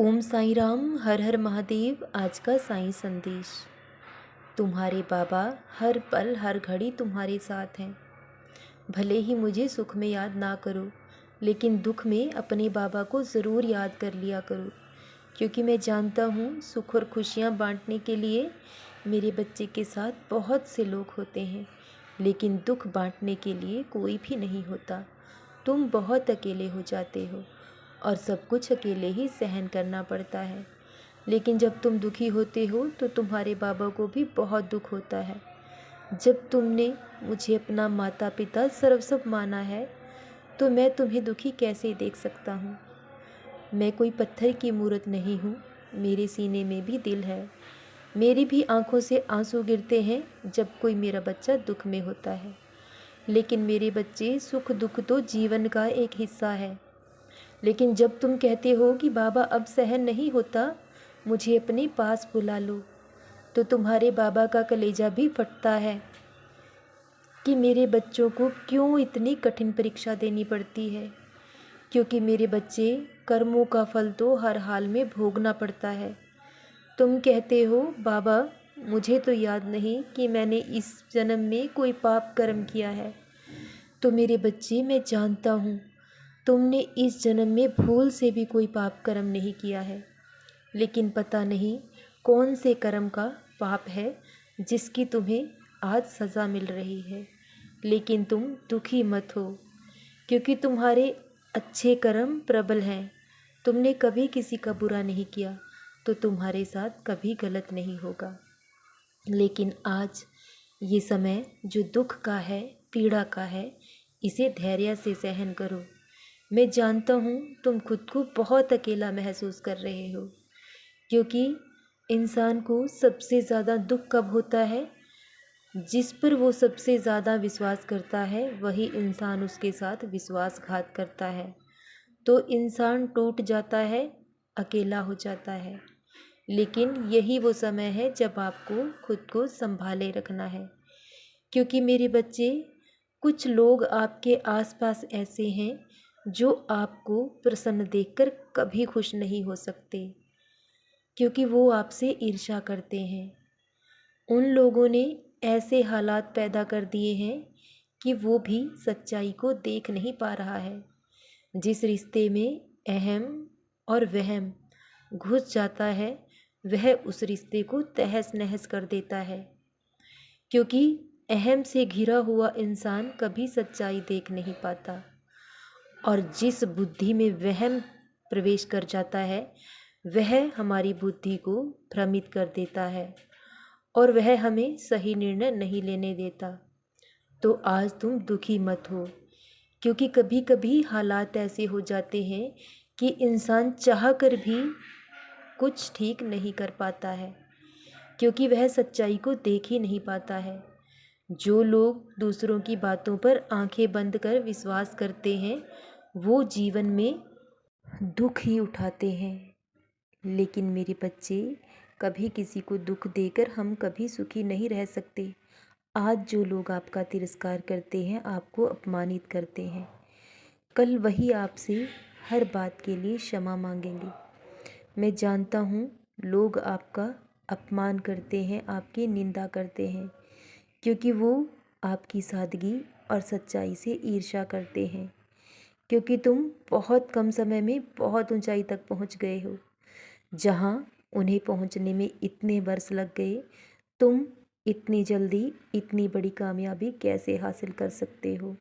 ओम साईं राम, हर हर महादेव। आज का साईं संदेश। तुम्हारे बाबा हर पल हर घड़ी तुम्हारे साथ हैं। भले ही मुझे सुख में याद ना करो, लेकिन दुख में अपने बाबा को ज़रूर याद कर लिया करो, क्योंकि मैं जानता हूँ सुख और खुशियाँ बांटने के लिए मेरे बच्चे के साथ बहुत से लोग होते हैं, लेकिन दुख बांटने के लिए कोई भी नहीं होता। तुम बहुत अकेले हो जाते हो और सब कुछ अकेले ही सहन करना पड़ता है। लेकिन जब तुम दुखी होते हो तो तुम्हारे बाबा को भी बहुत दुख होता है। जब तुमने मुझे अपना माता पिता सर्वस्व माना है, तो मैं तुम्हें दुखी कैसे देख सकता हूँ। मैं कोई पत्थर की मूर्त नहीं हूँ, मेरे सीने में भी दिल है। मेरी भी आंखों से आंसू गिरते हैं जब कोई मेरा बच्चा दुख में होता है। लेकिन मेरे बच्चे, सुख दुख तो जीवन का एक हिस्सा है। लेकिन जब तुम कहते हो कि बाबा अब सहन नहीं होता, मुझे अपने पास बुला लो, तो तुम्हारे बाबा का कलेजा भी फटता है कि मेरे बच्चों को क्यों इतनी कठिन परीक्षा देनी पड़ती है। क्योंकि मेरे बच्चे, कर्मों का फल तो हर हाल में भोगना पड़ता है। तुम कहते हो बाबा, मुझे तो याद नहीं कि मैंने इस जन्म में कोई पाप कर्म किया है। तो मेरे बच्चे, मैं जानता हूँ तुमने इस जन्म में भूल से भी कोई पाप कर्म नहीं किया है। लेकिन पता नहीं कौन से कर्म का पाप है जिसकी तुम्हें आज सज़ा मिल रही है। लेकिन तुम दुखी मत हो, क्योंकि तुम्हारे अच्छे कर्म प्रबल हैं। तुमने कभी किसी का बुरा नहीं किया, तो तुम्हारे साथ कभी गलत नहीं होगा। लेकिन आज ये समय जो दुख का है, पीड़ा का है, इसे धैर्य से सहन करो। मैं जानता हूँ तुम खुद को बहुत अकेला महसूस कर रहे हो, क्योंकि इंसान को सबसे ज़्यादा दुख कब होता है? जिस पर वो सबसे ज़्यादा विश्वास करता है, वही इंसान उसके साथ विश्वासघात करता है। तो इंसान टूट जाता है, अकेला हो जाता है। लेकिन यही वो समय है जब आपको खुद को संभाले रखना है, क्योंकि मेरे बच्चे, कुछ लोग आपके आसपास ऐसे हैं जो आपको प्रसन्न देखकर कभी खुश नहीं हो सकते, क्योंकि वो आपसे ईर्ष्या करते हैं। उन लोगों ने ऐसे हालात पैदा कर दिए हैं कि वो भी सच्चाई को देख नहीं पा रहा है। जिस रिश्ते में अहम और वहम घुस जाता है, वह उस रिश्ते को तहस नहस कर देता है, क्योंकि अहम से घिरा हुआ इंसान कभी सच्चाई देख नहीं पाता। और जिस बुद्धि में वहम प्रवेश कर जाता है, वह हमारी बुद्धि को भ्रमित कर देता है और वह हमें सही निर्णय नहीं लेने देता। तो आज तुम दुखी मत हो, क्योंकि कभी कभी हालात ऐसे हो जाते हैं कि इंसान चाह कर भी कुछ ठीक नहीं कर पाता है, क्योंकि वह सच्चाई को देख ही नहीं पाता है। जो लोग दूसरों की बातों पर आंखें बंद कर विश्वास करते हैं, वो जीवन में दुख ही उठाते हैं। लेकिन मेरे बच्चे, कभी किसी को दुख देकर हम कभी सुखी नहीं रह सकते। आज जो लोग आपका तिरस्कार करते हैं, आपको अपमानित करते हैं, कल वही आपसे हर बात के लिए क्षमा मांगेंगे। मैं जानता हूँ लोग आपका अपमान करते हैं, आपकी निंदा करते हैं, क्योंकि वो आपकी सादगी और सच्चाई से ईर्ष्या करते हैं, क्योंकि तुम बहुत कम समय में बहुत ऊंचाई तक पहुंच गए हो। जहां उन्हें पहुंचने में इतने वर्ष लग गए, तुम इतनी जल्दी इतनी बड़ी कामयाबी कैसे हासिल कर सकते हो?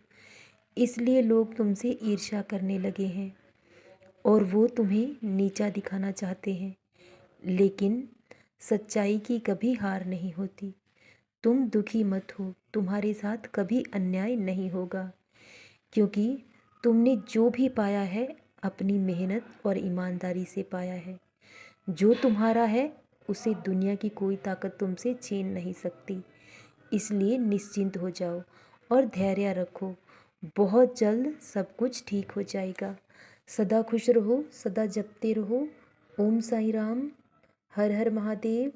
इसलिए लोग तुमसे ईर्ष्या करने लगे हैं और वो तुम्हें नीचा दिखाना चाहते हैं। लेकिन सच्चाई की कभी हार नहीं होती। तुम दुखी मत हो, तुम्हारे साथ कभी अन्याय नहीं होगा, क्योंकि तुमने जो भी पाया है अपनी मेहनत और ईमानदारी से पाया है। जो तुम्हारा है उसे दुनिया की कोई ताकत तुमसे छीन नहीं सकती। इसलिए निश्चिंत हो जाओ और धैर्य रखो। बहुत जल्द सब कुछ ठीक हो जाएगा। सदा खुश रहो, सदा जपते रहो। ओम साईं राम, हर हर महादेव।